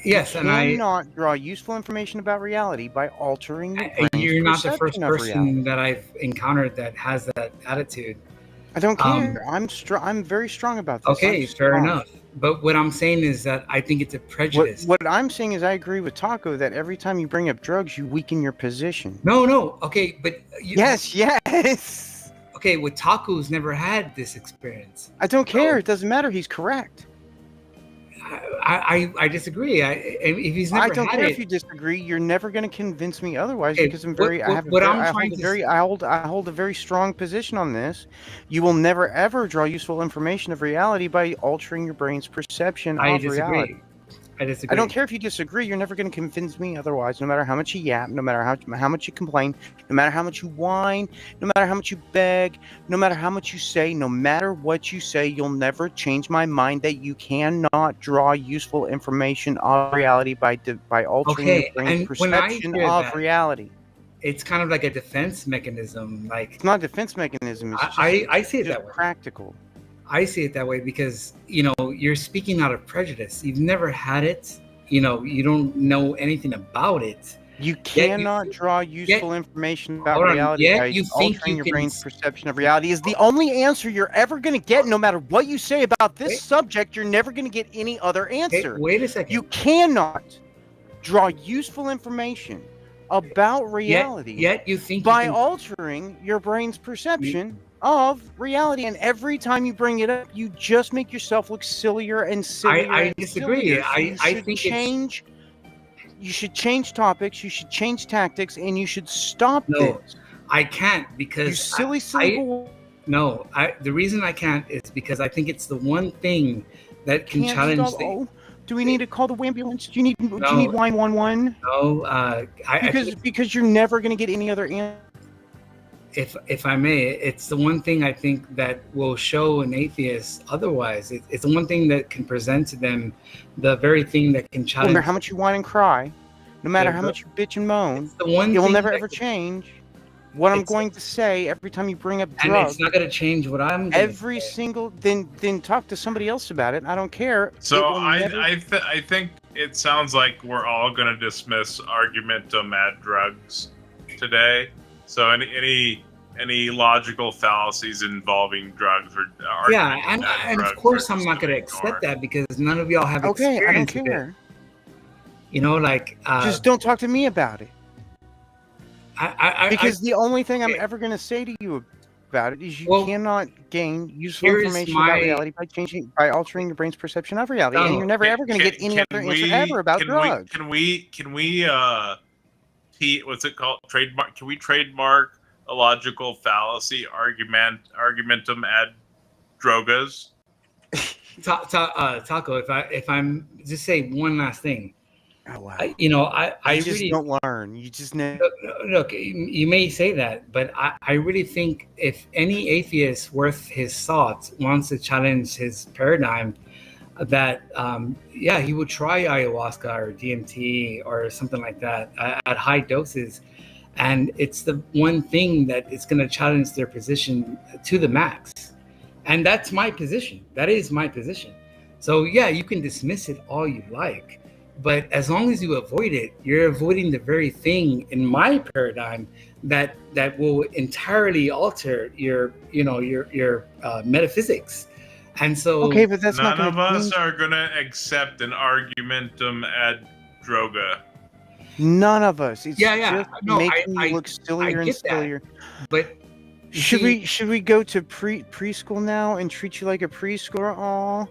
Yes, you and I cannot draw useful information about reality by altering your brain's you're not the perception first of person reality. that I've encountered that has that attitude. I don't care. I'm very strong about this. Okay, fair enough. But what I'm saying is that I think it's a prejudice. What I'm saying is I agree with Taco that every time you bring up drugs, you weaken your position. No. Okay, but yes. Okay, with Taco's never had this experience. I don't care. It doesn't matter. He's correct. I disagree. If he's never I don't had care it, if you disagree. You're never going to convince me otherwise because I'm I hold a very strong position on this. You will never ever draw useful information of reality by altering your brain's perception of reality. I disagree. I don't care if you disagree. You're never going to convince me otherwise. No matter how much you yap, no matter how much you complain, no matter how much you whine, no matter how much you beg, no matter how much you say, no matter what you say, you'll never change my mind that you cannot draw useful information of reality by altering your brain's perception of reality. It's kind of like a defense mechanism. Like it's not a defense mechanism. It's I see it that way. Practical. I see it that way because, you're speaking out of prejudice. You've never had it. You don't know anything about it. You cannot draw useful information about reality by altering your brain's perception of reality is the only answer you're ever going to get. No matter what you say about this subject, you're never going to get any other answer. Wait a second. You cannot draw useful information about reality yet you think by altering your brain's perception of reality, and every time you bring it up, you just make yourself look sillier and sillier. I disagree. I think you should change topics, you should change tactics, and you should stop this. I can't because you silly boy. No, the reason I can't is because I think it's the one thing that can challenge do we need to call the ambulance? Do you need 911? No, because you're never going to get any other answer. If I may, it's the one thing I think that will show an atheist otherwise. It's the one thing that can present to them the very thing that can challenge. No matter how much you whine and cry, no matter how much you bitch and moan, it will never ever change what I'm going to say every time you bring up drugs. And it's not going to change what I'm every single. Then talk to somebody else about it. I don't care. So I think it sounds like we're all going to dismiss argumentum ad drugs today. So any logical fallacies involving drugs or and of course I'm not going to accept that because none of y'all have experience. I don't care. Just don't talk to me about it. Because the only thing I'm ever going to say to you about it is you cannot gain useful information about reality by altering your brain's perception of reality, and you're never ever going to get any other answer ever about drugs. Can we what's it called? Trademark? Can we trademark a logical fallacy argumentum ad drogas? Taco, if I'm just say one last thing. Oh wow! I just really don't learn. You just never. Look, you may say that, but I really think if any atheist worth his salt wants to challenge his paradigm, that he would try ayahuasca or DMT or something like that at high doses, and it's the one thing that is going to challenge their position to the max, and that's my position. That is my position. So you can dismiss it all you like, But as long as you avoid it, you're avoiding the very thing in my paradigm that will entirely alter your metaphysics. And so, okay, but that's none not of going to us change. are gonna accept an argumentum ad droga. None of us. It's yeah. just No, making you look sillier and get that. sillier. But Should we go to preschool now and treat you like a preschooler? Aw.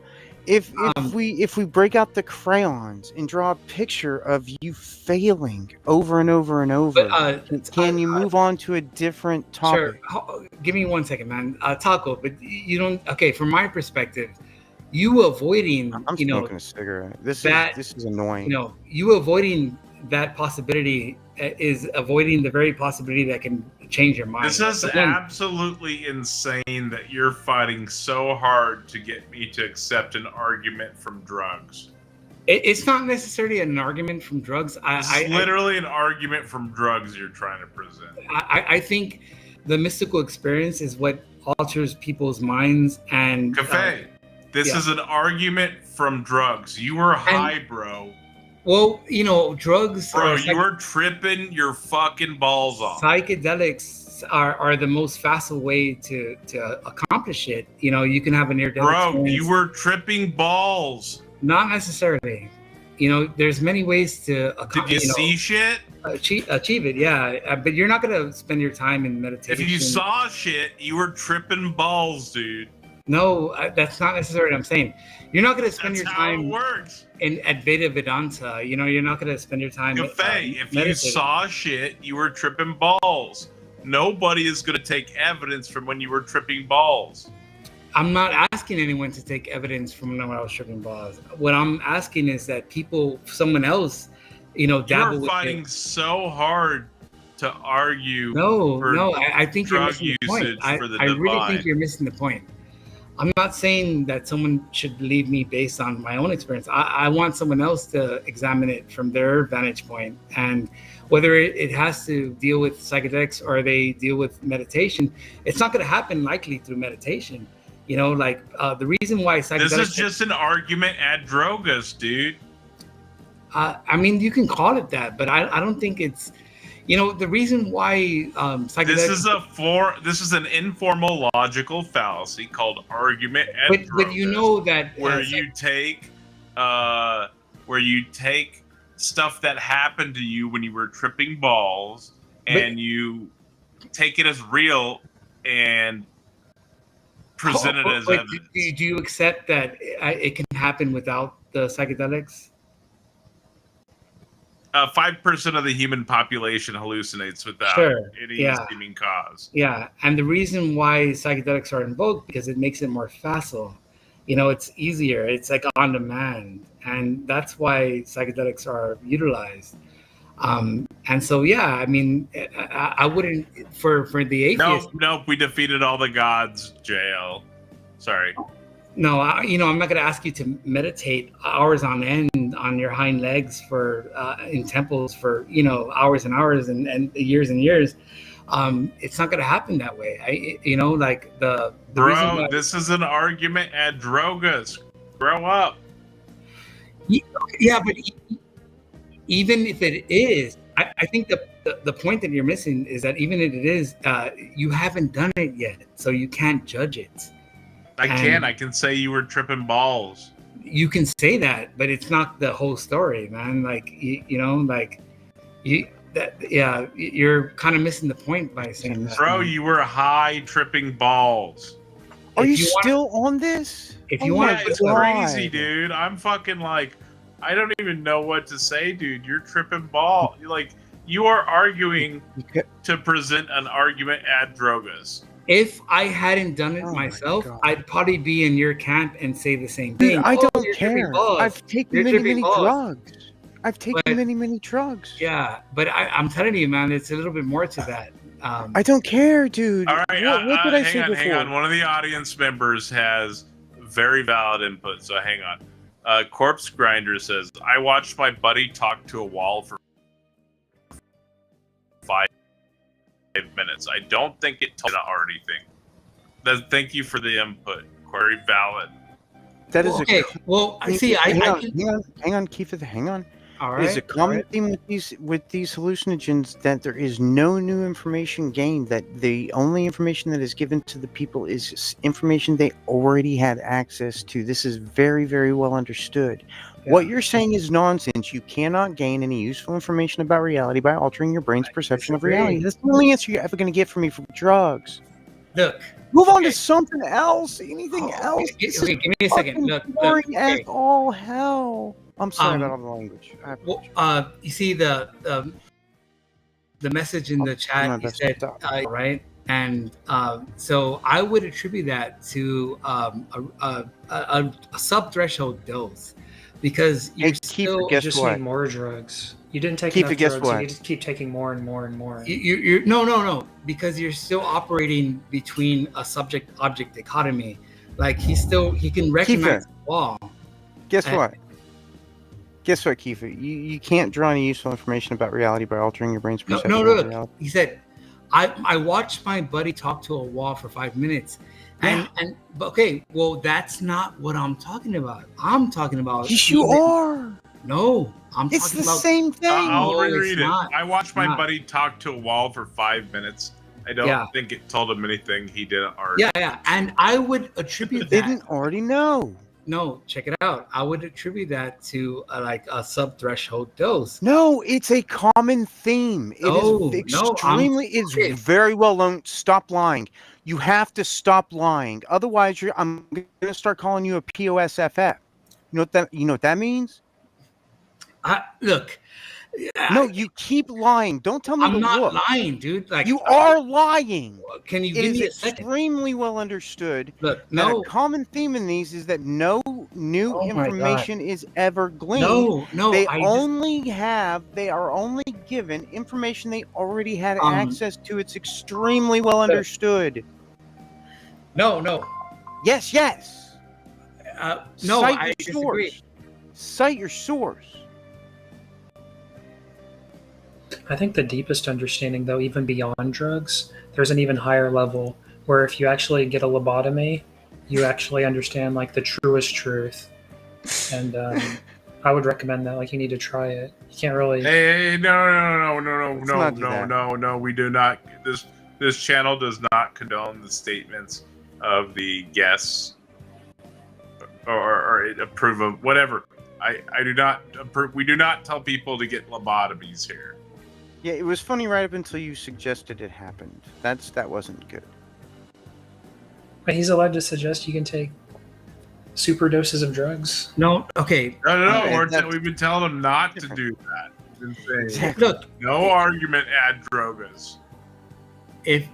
If we break out the crayons and draw a picture of you failing over and over and over, can you move on to a different topic? Sure. Give me 1 second, man. Taco, but you don't. Okay, from my perspective, you avoiding. I'm smoking a cigarette. This is annoying. You avoiding that possibility is avoiding the very possibility that can change your mind. This is absolutely insane that you're fighting so hard to get me to accept an argument from drugs. It's not necessarily an argument from drugs. It's literally an argument from drugs you're trying to present. I think the mystical experience is what alters people's minds. And Cafe, this is an argument from drugs. You were high, bro. Well, drugs. Bro, you were tripping your fucking balls off. Psychedelics are the most facile way to accomplish it. You can have a near-death experience. Bro, you were tripping balls. Not necessarily. There's many ways to accomplish. Did you see shit? Achieve it, yeah. But you're not gonna spend your time in meditation. If you saw shit, you were tripping balls, dude. No, that's not necessarily what I'm saying. You're not going to spend your time how it works. At Veda Vedanta. You're not going to spend your time. Cafe, if you saw shit, you were tripping balls. Nobody is going to take evidence from when you were tripping balls. I'm not asking anyone to take evidence from when I was tripping balls. What I'm asking is that someone else, dabble with it. You're fighting so hard to argue. I think you're missing the point. I really think you're missing the point. I'm not saying that someone should believe me based on my own experience. I want someone else to examine it from their vantage point. And whether it has to deal with psychedelics or they deal with meditation, it's not going to happen likely through meditation. The reason why psychedelics... This is just an argument ad drogas, dude. You can call it that, but I don't think it's... the reason why psychedelics... This is an informal logical fallacy called argument ad drogas. But you know that... where you take stuff that happened to you when you were tripping balls and you take it as real and present it as evidence. Do you accept that it can happen without the psychedelics? 5% of the human population hallucinates without any seeming cause. Yeah, and the reason why psychedelics are invoked because it makes it more facile. It's easier. It's like on demand, and that's why psychedelics are utilized. And so, I wouldn't for the atheist. Nope. We defeated all the gods. JL. Sorry. No, I'm not going to ask you to meditate hours on end on your hind legs in temples for hours and hours and years and years. It's not going to happen that way. The reason why, this is an argument ad drogas. Grow up. Yeah, but even if it is, I think the point that you're missing is that even if it is, you haven't done it yet, so you can't judge it. I can say you were tripping balls. You can say that, but it's not the whole story, man. You're kind of missing the point by saying that. Bro, you were high tripping balls. Are you still on this? If you want, it's crazy, dude. I'm fucking I don't even know what to say, dude. You're tripping ball. You are arguing to present an argument ad drogas. If I hadn't done it myself, I'd probably be in your camp and say the same thing. Dude, I don't care. I've taken many drugs. I've taken many drugs. Yeah, but I'm telling you, man, it's a little bit more to that. I don't care, dude. All right, what did I say before? Hang on. One of the audience members has very valid input, so hang on. Corpse Grinder says, I watched my buddy talk to a wall for 5 minutes. I don't think it told an already thing. Thank you for the input. Very valid. That is okay. Well, I see. hang on, Keith. Hang on. All It is a right. common theme with these hallucinogens that there is no new information gained. That the only information that is given to the people is information they already had access to. This is very, very well understood. Yeah. What you're saying is nonsense. You cannot gain any useful information about reality by altering your brain's perception of reality. That's the only answer you're ever going to get from me from drugs. Look. Move on to something else. Anything else? Okay, give me a second. Look. Boring as Okay. all hell. I'm sorry about all the language. Well, you see the message in the chat. You said right, and so I would attribute that to a sub-threshold dose, because you still just need more drugs. You didn't take enough drugs. You need to keep taking more and more and more. You're no, because you're still operating between a subject-object dichotomy. Like he can recognize the wall. Guess what? Guess what, Kiefer? You can't draw any useful information about reality by altering your brain's perception of reality. No. He said, I watched my buddy talk to a wall for 5 minutes. And okay, well, that's not what I'm talking about. I'm talking about... Yes, you are! No, I'm it's talking the about... same thing! I'll reread it. I watched my buddy talk to a wall for 5 minutes. I don't think it told him anything he didn't already. Yeah, and I would attribute that... Didn't already know. No, check it out. I would attribute that to like a sub-threshold dose. No, it's a common theme. It is extremely. It's very well known. Stop lying. You have to stop lying. Otherwise, I'm going to start calling you a POSFF. You know what that means? Look. No, you keep lying. Don't tell me I'm to not look. lying, dude. Like you are lying. Can you give me a second? It is extremely well understood. Look, that a common theme in these is that no new information is ever gleaned. No, they are only given information they already had access to. It's extremely well understood. No. Yes. No, Cite I your disagree. Source. Cite your source. I think the deepest understanding, though, even beyond drugs, there's an even higher level where if you actually get a lobotomy, you actually understand like the truest truth. And I would recommend that. Like, you need to try it. You can't really. Hey, no. We do not. This channel does not condone the statements of the guests or approve of whatever. I do not approve. We do not tell people to get lobotomies here. Yeah, it was funny right up until you suggested it happened. That wasn't good. But he's allowed to suggest you can take super doses of drugs. No, okay. No. We've been telling them not to do that. We've been saying, look, no argument ad drogas. If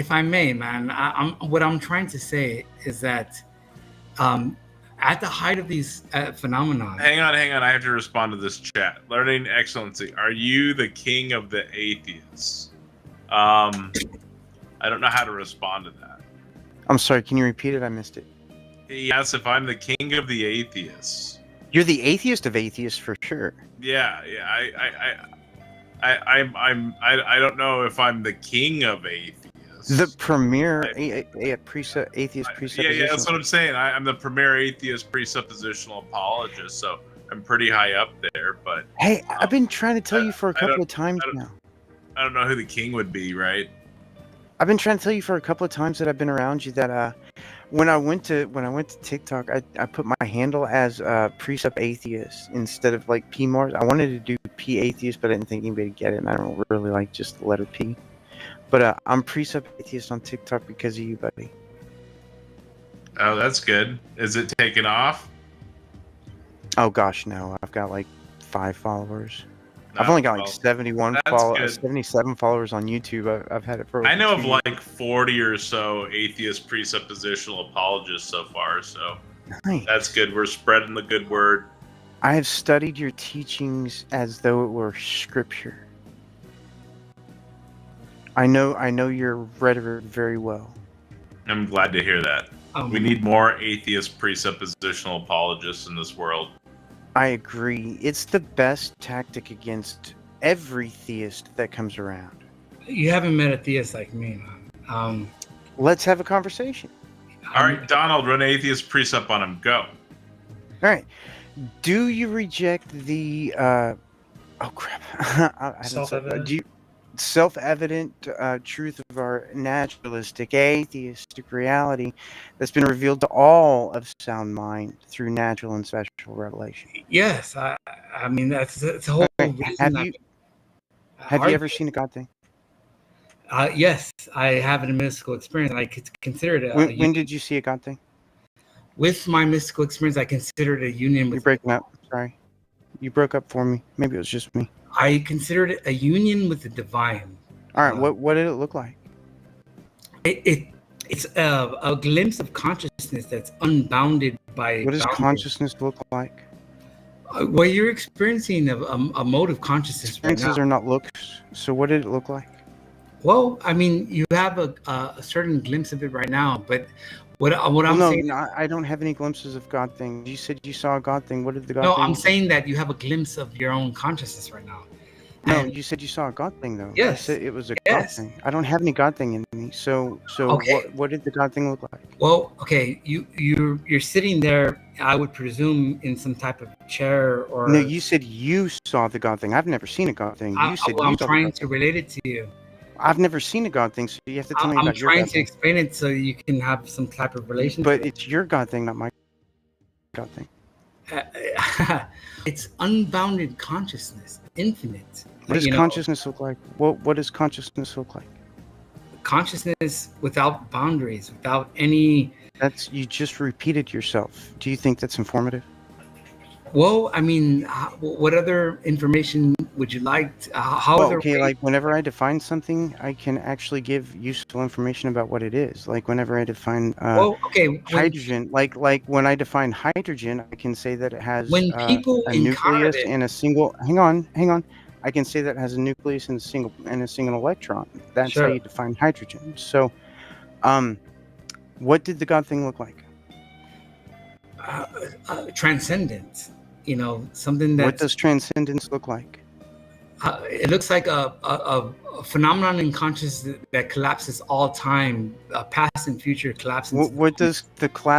I may, man, what I'm trying to say is that at the height of these phenomena. Hang on. I have to respond to this chat. Learning Excellency, are you the king of the atheists? I don't know how to respond to that. I'm sorry, can you repeat it? I missed it. Yes, if I'm the king of the atheists. You're the atheist of atheists for sure. Yeah. I don't know if I'm the king of atheists. The premier atheist presuppositional. Yeah, that's what I'm saying. I'm the premier atheist presuppositional apologist, so I'm pretty high up there. But hey, I've been trying to tell you for a couple of times now. I don't know who the king would be, right? I've been trying to tell you for a couple of times that I've been around you that when I went to TikTok, I put my handle as Presup Atheist instead of like P Mars. I wanted to do P Atheist, but I didn't think anybody would get it, and I don't really like just the letter P. But I'm Presup Atheist on TikTok because of you, buddy. Oh, that's good. Is it taken off? Oh gosh, no. I've got like 5 followers. I've only got like 77 followers on YouTube. I've had it for. I know of like 40 or so atheist presuppositional apologists so far, so nice. That's good. We're spreading the good word. I have studied your teachings as though it were scripture. I know your rhetoric very well. I'm glad to hear that. We need more atheist presuppositional apologists in this world. I agree. It's the best tactic against every theist that comes around. You haven't met a theist like me, man. Let's have a conversation. All right, Donald, run atheist precept on him. Go. All right. Do you reject the oh crap? Self-evident. Self-evident truth of our naturalistic atheistic reality that's been revealed to all of sound mind through natural and special revelation? Yes, I mean that's the whole reason. Have you ever seen a God thing? Yes, I have a mystical experience. I could consider it. When did you see a God thing? With my mystical experience, I considered a union with. You're breaking up. Sorry, you broke up for me. Maybe it was just me. I considered it a union with the divine. All right, what did it look like? It's a glimpse of consciousness that's unbounded by. What does consciousness look like? Well, you're experiencing a mode of consciousness. Experiences right now. are not looks. So what did it look like? Well, I mean, you have a certain glimpse of it right now, but what I'm saying. No, I don't have any glimpses of God thing. You said you saw a God thing. What did the God No, thing I'm look saying that you have a glimpse of your own consciousness right now. No, you said you saw a God thing though. Yes. You said it was a God thing. I don't have any God thing in me. So Okay. what did the God thing look like? Well, okay, you're sitting there. I would presume in some type of chair or. No, you said you saw the God thing. I've never seen a God thing. You said I'm you saw trying the God to thing. relate it to you. I've never seen a God thing, so you have to tell me I'm about your trying God to thing. explain it so you can have some type of relationship. But it's your God thing, not my God thing. It's unbounded consciousness, infinite. What does consciousness look like? What does consciousness look like? Consciousness without boundaries, without any. You just repeated yourself. Do you think that's informative? Well, I mean, what other information would you like? Like whenever I define something, I can actually give useful information about what it is. Like whenever I define hydrogen, like when I define hydrogen, I can say that it has a nucleus and a single. Hang on. I can say that it has a nucleus and a single electron. That's how you define hydrogen. So, what did the God thing look like? Transcendence. Something that. What does transcendence look like? It looks like a phenomenon in consciousness that collapses all time, past and future collapses. What does the collapse